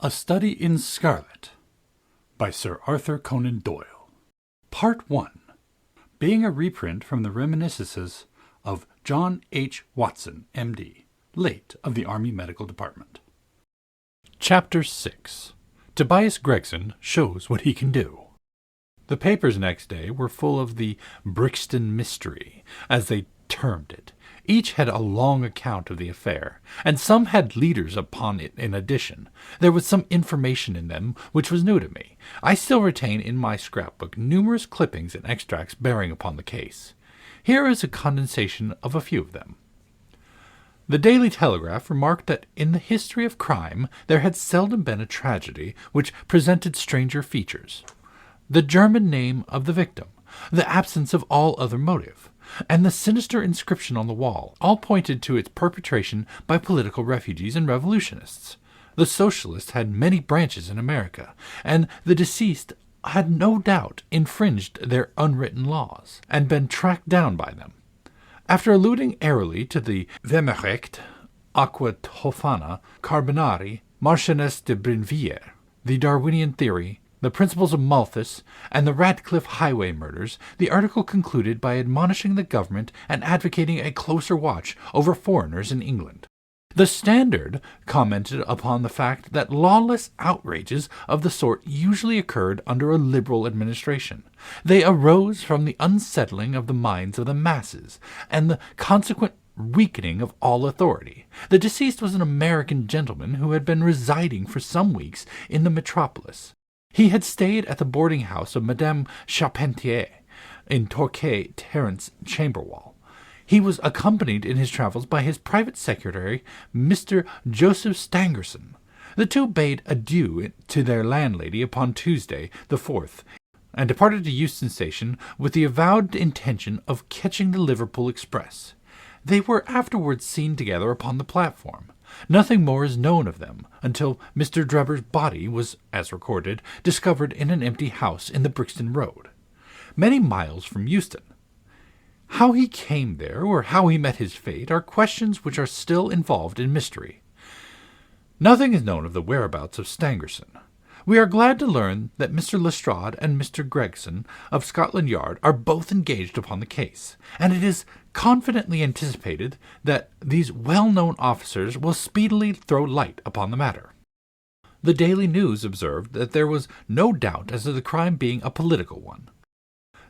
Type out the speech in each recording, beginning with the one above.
A Study in Scarlet by Sir Arthur Conan Doyle. Part 1. Being a reprint from the reminiscences of John H. Watson, M.D., late of the Army Medical Department. Chapter 6. Tobias Gregson shows what he can do. The papers next day were full of the Brixton mystery, as they termed it. Each had a long account of the affair, and some had leaders upon it in addition. There was some information in them which was new to me. I still retain in my scrapbook numerous clippings and extracts bearing upon the case. Here is a condensation of a few of them. The Daily Telegraph remarked that in the history of crime there had seldom been a tragedy which presented stranger features. The German name of the victim, the absence of all other motive, and the sinister inscription on the wall, all pointed to its perpetration by political refugees and revolutionists. The Socialists had many branches in America, and the deceased had no doubt infringed their unwritten laws, and been tracked down by them. After alluding airily to the Wehrmacht, Aqua Tofana, Carbonari, Marchioness de Brinvilliers, the Darwinian theory, the principles of Malthus, and the Radcliffe highway murders, the article concluded by admonishing the government and advocating a closer watch over foreigners in England. The Standard commented upon the fact that lawless outrages of the sort usually occurred under a liberal administration. They arose from the unsettling of the minds of the masses, and the consequent weakening of all authority. The deceased was an American gentleman who had been residing for some weeks in the metropolis. He had stayed at the boarding-house of Madame Charpentier in Torquay Terrace Chamberwell. He was accompanied in his travels by his private secretary, Mr. Joseph Stangerson. The two bade adieu to their landlady upon Tuesday, the 4th, and departed to Euston Station with the avowed intention of catching the Liverpool express. They were afterwards seen together upon the platform. Nothing more is known of them until Mr. Drebber's body was, as recorded, discovered in an empty house in the Brixton Road, many miles from Euston. How he came there, or how he met his fate, are questions which are still involved in mystery. Nothing is known of the whereabouts of Stangerson. We are glad to learn that Mr. Lestrade and Mr. Gregson of Scotland Yard are both engaged upon the case, and it is confidently anticipated that these well-known officers will speedily throw light upon the matter. The Daily News observed that there was no doubt as to the crime being a political one.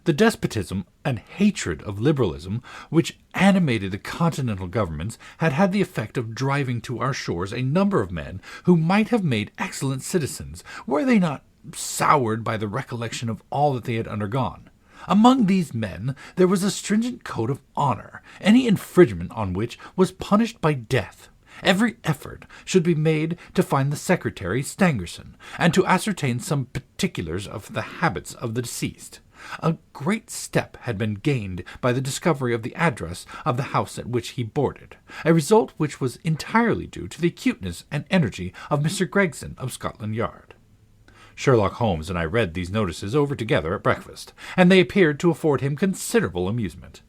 The despotism and hatred of liberalism which animated the continental governments had had the effect of driving to our shores a number of men who might have made excellent citizens, were they not soured by the recollection of all that they had undergone. Among these men there was a stringent code of honor, any infringement on which was punished by death. Every effort should be made to find the secretary Stangerson, and to ascertain some particulars of the habits of the deceased. A great step had been gained by the discovery of the address of the house at which he boarded, a result which was entirely due to the acuteness and energy of Mr. Gregson of Scotland Yard. Sherlock Holmes and I read these notices over together at breakfast, and they appeared to afford him considerable amusement.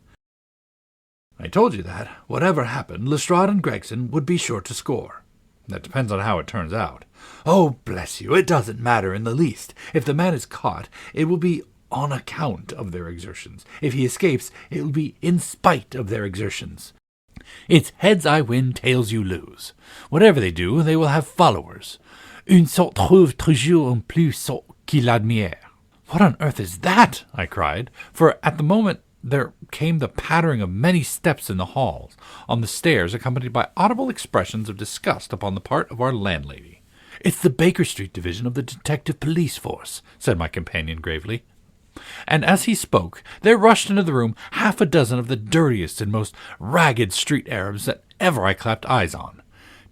"I told you that, whatever happened, Lestrade and Gregson would be sure to score." "That depends on how it turns out." "Oh, bless you, it doesn't matter in the least. If the man is caught, it will be on account of their exertions. If he escapes, it will be in spite of their exertions. It's heads I win, tails you lose. Whatever they do, they will have followers. Un se trouve toujours un plus ceux qui l'admirent." "What on earth is that?" I cried, for at the moment there came the pattering of many steps in the halls, on the stairs, accompanied by audible expressions of disgust upon the part of our landlady. "It's the Baker Street division of the detective police force," said my companion gravely. And as he spoke, there rushed into the room half a dozen of the dirtiest and most ragged street Arabs that ever I clapped eyes on.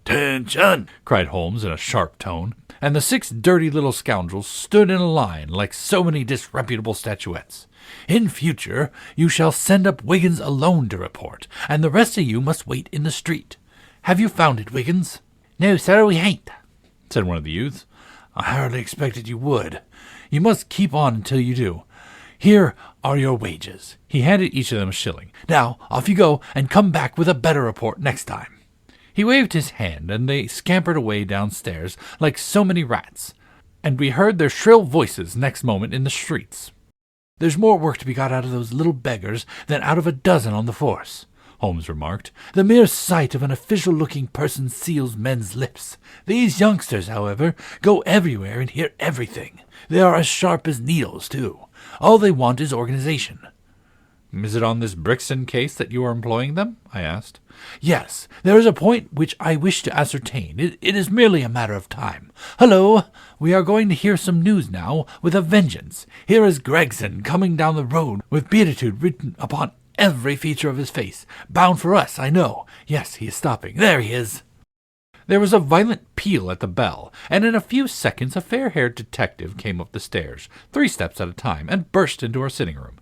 "'Tention!" cried Holmes in a sharp tone, and the 6 dirty little scoundrels stood in a line like so many disreputable statuettes. "In future, you shall send up Wiggins alone to report, and the rest of you must wait in the street. Have you found it, Wiggins?" "No, sir, we hain't," said one of the youths. "I hardly expected you would. You must keep on until you do. Here are your wages." He handed each of them a shilling. "Now, off you go, and come back with a better report next time." He waved his hand, and they scampered away downstairs like so many rats, and we heard their shrill voices next moment in the streets. "There's more work to be got out of those little beggars than out of a dozen on the force," Holmes remarked. "The mere sight of an official-looking person seals men's lips. These youngsters, however, go everywhere and hear everything. They are as sharp as needles, too. All they want is organization." "Is it on this Gregson case that you are employing them?" I asked. "Yes, there is a point which I wish to ascertain. It is merely a matter of time. Hullo! We are going to hear some news now, with a vengeance. Here is Gregson coming down the road, with beatitude written upon every feature of his face. Bound for us, I know. Yes, he is stopping. There he is." There was a violent peal at the bell, and in a few seconds a fair-haired detective came up the stairs, 3 steps at a time, and burst into our sitting-room.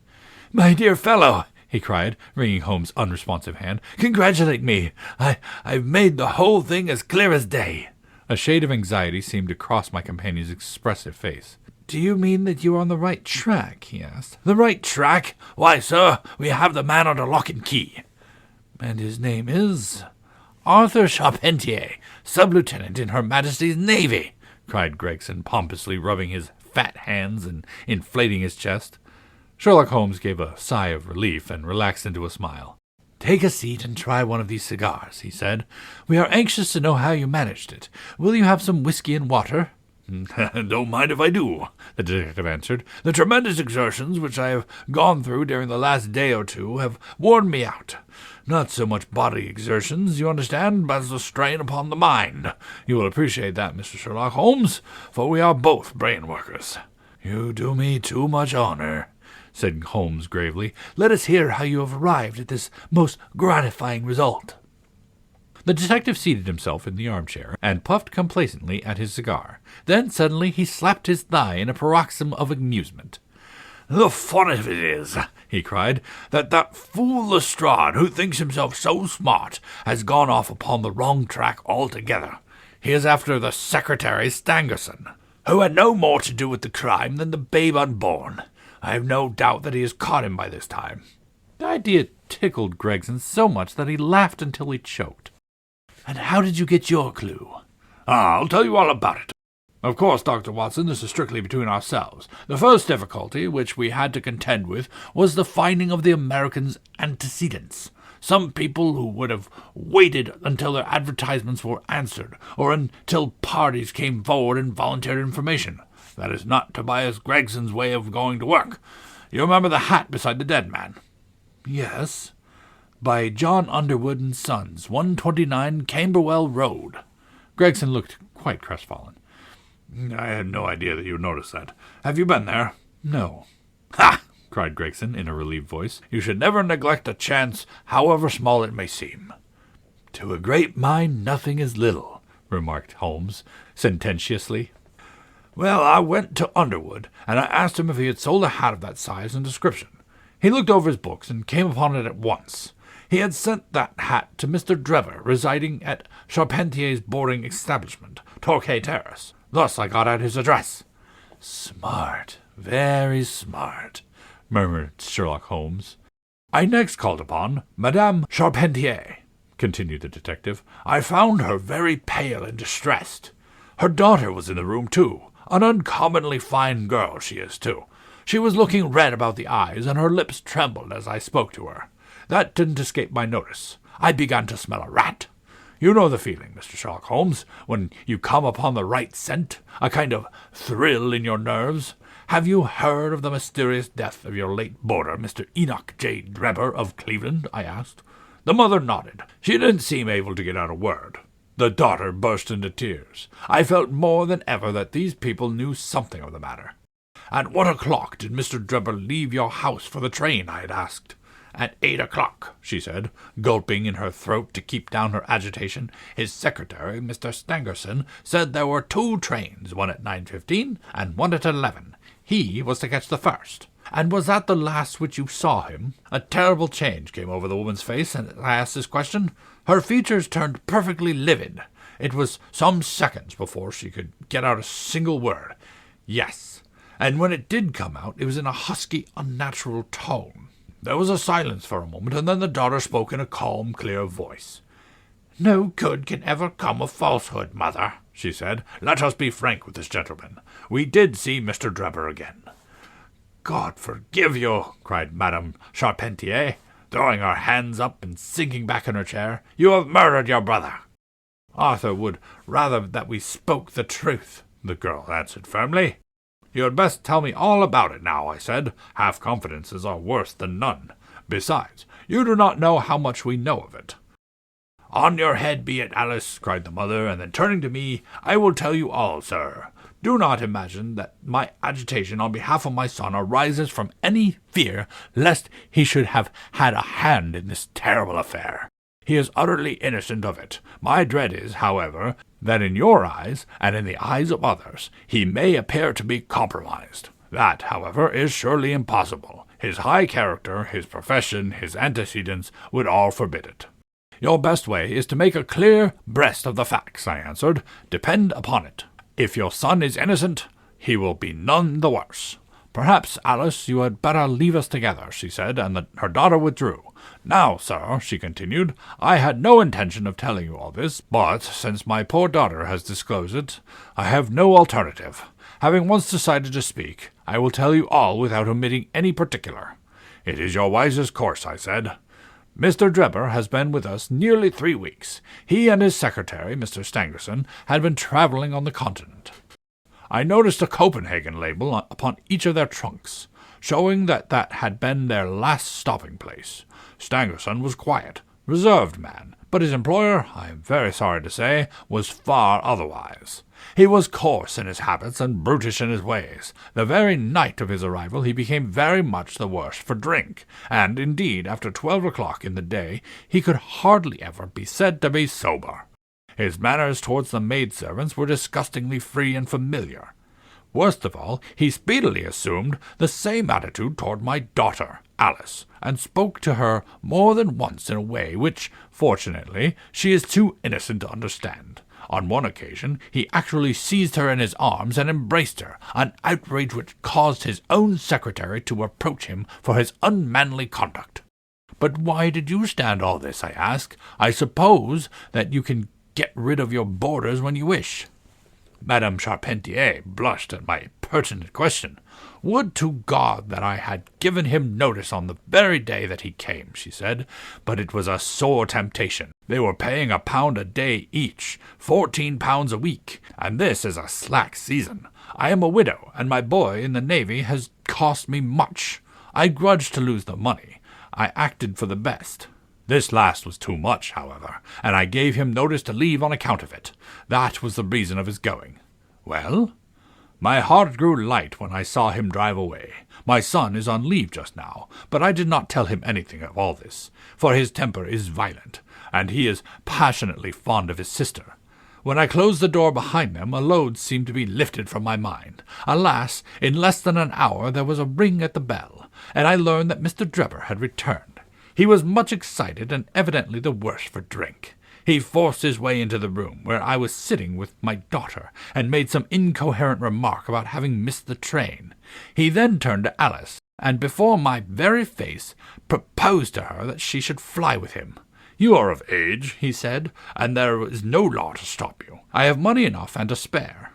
"My dear fellow," he cried, wringing Holmes' unresponsive hand, "congratulate me. I've made the whole thing as clear as day." A shade of anxiety seemed to cross my companion's expressive face. "Do you mean that you are on the right track?" he asked. "The right track? Why, sir, we have the man under lock and key." "And his name is?" "Arthur Charpentier, sub-lieutenant in Her Majesty's Navy," cried Gregson, pompously rubbing his fat hands and inflating his chest. Sherlock Holmes gave a sigh of relief and relaxed into a smile. "Take a seat and try one of these cigars," he said. "We are anxious to know how you managed it. Will you have some whiskey and water?" "Don't mind if I do," the detective answered. "The tremendous exertions which I have gone through during the last day or two have worn me out. Not so much bodily exertions, you understand, as the strain upon the mind. You will appreciate that, Mr. Sherlock Holmes, for we are both brain workers." "You do me too much honor," said Holmes gravely. "Let us hear how you have arrived at this most gratifying result." The detective seated himself in the armchair and puffed complacently at his cigar. Then suddenly he slapped his thigh in a paroxysm of amusement. "The fun of it is," he cried, that fool Lestrade, who thinks himself so smart, has gone off upon the wrong track altogether. He is after the secretary Stangerson, who had no more to do with the crime than the babe unborn. I have no doubt that he has caught him by this time." The idea tickled Gregson so much that he laughed until he choked. "And how did you get your clue?" "I'll tell you all about it. Of course, Dr. Watson, this is strictly between ourselves. The first difficulty which we had to contend with was the finding of the Americans' antecedents. Some people who would have waited until their advertisements were answered, or until parties came forward and volunteered information. That is not Tobias Gregson's way of going to work. You remember the hat beside the dead man?" "Yes. By John Underwood and Sons, 129 Camberwell Road." Gregson looked quite crestfallen. "I had no idea that you noticed that. Have you been there?" "No." "Ha!" cried Gregson in a relieved voice. "You should never neglect a chance, however small it may seem." "To a great mind nothing is little," remarked Holmes sententiously. "Well, I went to Underwood, and I asked him if he had sold a hat of that size and description. He looked over his books and came upon it at once. He had sent that hat to Mr. Drever, residing at Charpentier's boarding establishment, Torquay Terrace. Thus I got at his address." "Smart, very smart," murmured Sherlock Holmes. "I next called upon Madame Charpentier," continued the detective. "I found her very pale and distressed. Her daughter was in the room, too. An uncommonly fine girl she is, too. She was looking red about the eyes, and her lips trembled as I spoke to her. That didn't escape my notice. I began to smell a rat. You know the feeling, Mr. Sherlock Holmes, when you come upon the right scent, a kind of thrill in your nerves. Have you heard of the mysterious death of your late boarder, Mr. Enoch J. Drebber of Cleveland?" I asked. The mother nodded. She didn't seem able to get out a word. The daughter burst into tears. I felt more than ever that these people knew something of the matter. "At what o'clock did Mr. Drebber leave your house for the train?" I had asked. "At 8 o'clock, she said, gulping in her throat to keep down her agitation. His secretary, Mr. Stangerson, said there were 2 trains, one at 9:15 and one at 11. He was to catch the first. And was that the last which you saw him?" A terrible change came over the woman's face as I asked this question. Her features turned perfectly livid. It was some seconds before she could get out a single word. "Yes. And when it did come out, it was in a husky, unnatural tone." There was a silence for a moment, and then the daughter spoke in a calm, clear voice. "No good can ever come of falsehood, mother," she said. "Let us be frank with this gentleman. We did see Mr. Drebber again." "God forgive you!" cried Madame Charpentier, throwing her hands up and sinking back in her chair. "You have murdered your brother." "Arthur would rather that we spoke the truth," the girl answered firmly. "You had best tell me all about it now," I said. "Half confidences are worse than none. Besides, you do not know how much we know of it." "On your head be it, Alice," cried the mother, and then turning to me, "I will tell you all, sir. Do not imagine that my agitation on behalf of my son arises from any fear lest he should have had a hand in this terrible affair. He is utterly innocent of it. My dread is, however, that in your eyes, and in the eyes of others, he may appear to be compromised. That, however, is surely impossible. His high character, his profession, his antecedents would all forbid it." "Your best way is to make a clear breast of the facts," I answered. "Depend upon it. If your son is innocent, he will be none the worse." "Perhaps, Alice, you had better leave us together," she said, and her daughter withdrew. "Now, sir," she continued, "I had no intention of telling you all this, but since my poor daughter has disclosed it, I have no alternative. Having once decided to speak, I will tell you all without omitting any particular." "It is your wisest course," I said. "Mr. Drebber has been with us nearly 3 weeks. He and his secretary, Mr. Stangerson, had been travelling on the continent. I noticed a Copenhagen label upon each of their trunks, showing that had been their last stopping-place. Stangerson was quiet, reserved man, but his employer, I am very sorry to say, was far otherwise. He was coarse in his habits and brutish in his ways. The very night of his arrival he became very much the worse for drink, and, indeed, after 12 o'clock in the day he could hardly ever be said to be sober. His manners towards the maidservants were disgustingly free and familiar. Worst of all, he speedily assumed the same attitude toward my daughter, Alice, and spoke to her more than once in a way which, fortunately, she is too innocent to understand. On one occasion he actually seized her in his arms and embraced her, an outrage which caused his own secretary to reproach him for his unmanly conduct. "But why did you stand all this?" I asked. "I suppose that you can get rid of your boarders when you wish." Madame Charpentier blushed at my pertinent question. "Would to God that I had given him notice on the very day that he came," she said, "but it was a sore temptation. They were paying £1 a day each, £14 a week, and this is a slack season. I am a widow, and my boy in the Navy has cost me much. I grudged to lose the money. I acted for the best. This last was too much, however, and I gave him notice to leave on account of it. That was the reason of his going." "Well?" "My heart grew light when I saw him drive away. My son is on leave just now, but I did not tell him anything of all this, for his temper is violent, and he is passionately fond of his sister. When I closed the door behind them, a load seemed to be lifted from my mind. Alas, in less than an hour there was a ring at the bell, and I learned that Mr. Drebber had returned. He was much excited and evidently the worse for drink. He forced his way into the room where I was sitting with my daughter, and made some incoherent remark about having missed the train. He then turned to Alice, and before my very face proposed to her that she should fly with him. 'You are of age,' he said, 'and there is no law to stop you. I have money enough and to spare.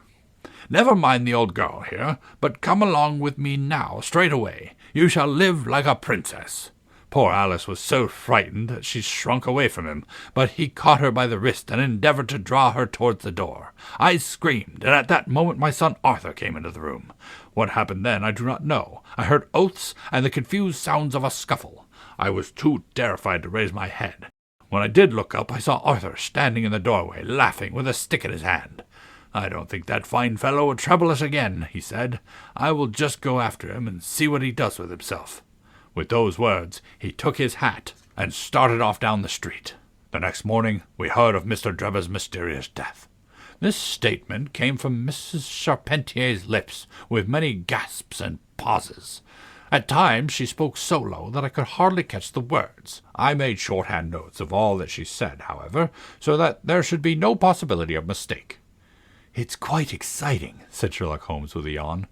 Never mind the old girl here, but come along with me now, straight away. You shall live like a princess.' Poor Alice was so frightened that she shrunk away from him, but he caught her by the wrist and endeavoured to draw her towards the door. I screamed, and at that moment my son Arthur came into the room. What happened then I do not know. I heard oaths and the confused sounds of a scuffle. I was too terrified to raise my head. When I did look up, I saw Arthur standing in the doorway, laughing, with a stick in his hand. 'I don't think that fine fellow will trouble us again,' he said. 'I will just go after him and see what he does with himself.' With those words, he took his hat and started off down the street. The next morning we heard of Mr. Drebber's mysterious death." This statement came from Mrs. Charpentier's lips, with many gasps and pauses. At times she spoke so low that I could hardly catch the words. I made shorthand notes of all that she said, however, so that there should be no possibility of mistake. "It's quite exciting," said Sherlock Holmes with a yawn.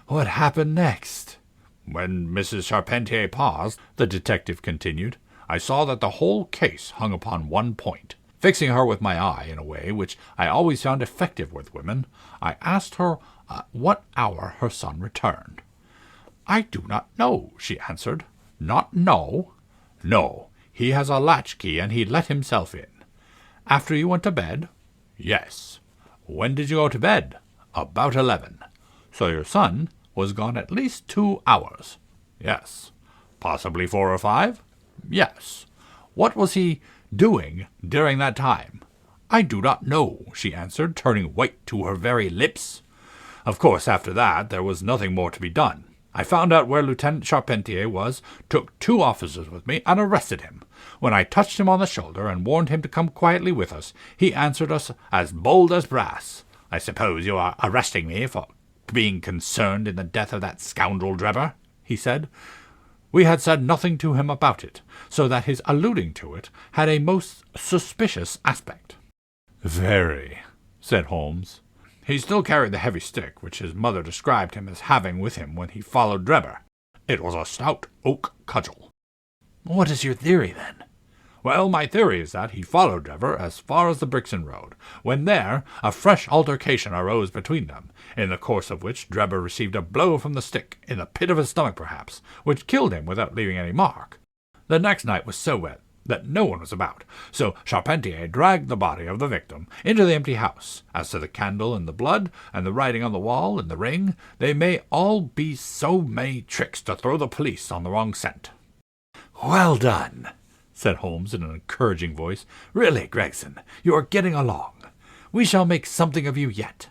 "What happened next?" "When Mrs. Charpentier paused," the detective continued, "I saw that the whole case hung upon one point. Fixing her with my eye in a way which I always found effective with women, I asked her what hour her son returned. "I do not know," she answered. "Not know?" "No. He has a latchkey, and he let himself in." "After you went to bed?" "Yes." "When did you go to bed?" "About 11. "So your son was gone at least 2 hours?" "Yes." "Possibly 4 or 5? "Yes." "What was he doing during that time?" "I do not know," she answered, turning white to her very lips. Of course, after that, there was nothing more to be done. I found out where Lieutenant Charpentier was, took 2 officers with me, and arrested him. When I touched him on the shoulder and warned him to come quietly with us, he answered us as bold as brass. "I suppose you are arresting me for being concerned in the death of that scoundrel Drebber?" he said. We had said nothing to him about it, so that his alluding to it had a most suspicious aspect. "Very," said Holmes. "He still carried the heavy stick which his mother described him as having with him when he followed Drebber. It was a stout oak cudgel." "What is your theory, then?" "Well, my theory is that he followed Drebber as far as the Gregson road. When there, a fresh altercation arose between them, in the course of which Drebber received a blow from the stick, in the pit of his stomach perhaps, which killed him without leaving any mark. The next night was so wet that no one was about, so Charpentier dragged the body of the victim into the empty house. As to the candle and the blood, and the writing on the wall and the ring, they may all be so many tricks to throw the police on the wrong scent." "Well done," said Holmes in an encouraging voice. "Really, Gregson, you are getting along. We shall make something of you yet."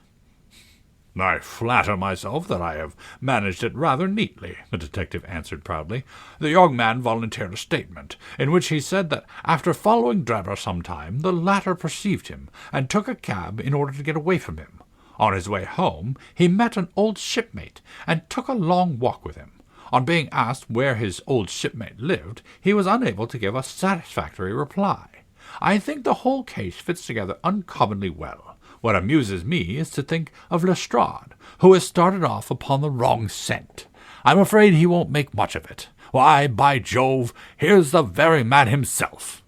"I flatter myself that I have managed it rather neatly," the detective answered proudly. "The young man volunteered a statement, in which he said that after following Drebber some time, the latter perceived him, and took a cab in order to get away from him. On his way home, he met an old shipmate, and took a long walk with him. On being asked where his old shipmate lived, he was unable to give a satisfactory reply. I think the whole case fits together uncommonly well. What amuses me is to think of Lestrade, who has started off upon the wrong scent. I'm afraid he won't make much of it. Why, by Jove, here's the very man himself."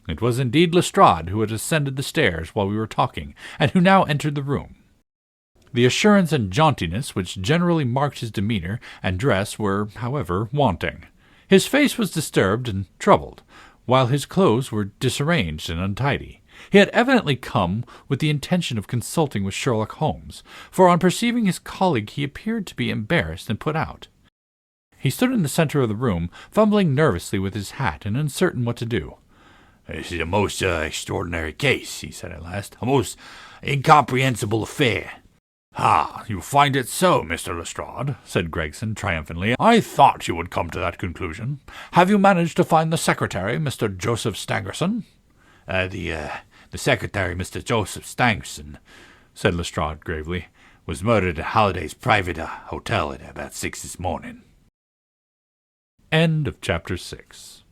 It was indeed Lestrade who had ascended the stairs while we were talking, and who now entered the room. The assurance and jauntiness which generally marked his demeanour and dress were, however, wanting. His face was disturbed and troubled, while his clothes were disarranged and untidy. He had evidently come with the intention of consulting with Sherlock Holmes, for on perceiving his colleague he appeared to be embarrassed and put out. He stood in the centre of the room, fumbling nervously with his hat and uncertain what to do. "This is a most extraordinary case," he said at last. "A most incomprehensible affair." "Ah, you find it so, Mr. Lestrade," said Gregson triumphantly. "I thought you would come to that conclusion. Have you managed to find the secretary, Mr. Joseph Stangerson?" The secretary, Mr. Joseph Stangerson," said Lestrade gravely, "was murdered at Halliday's private hotel at about 6 this morning." End of chapter 6.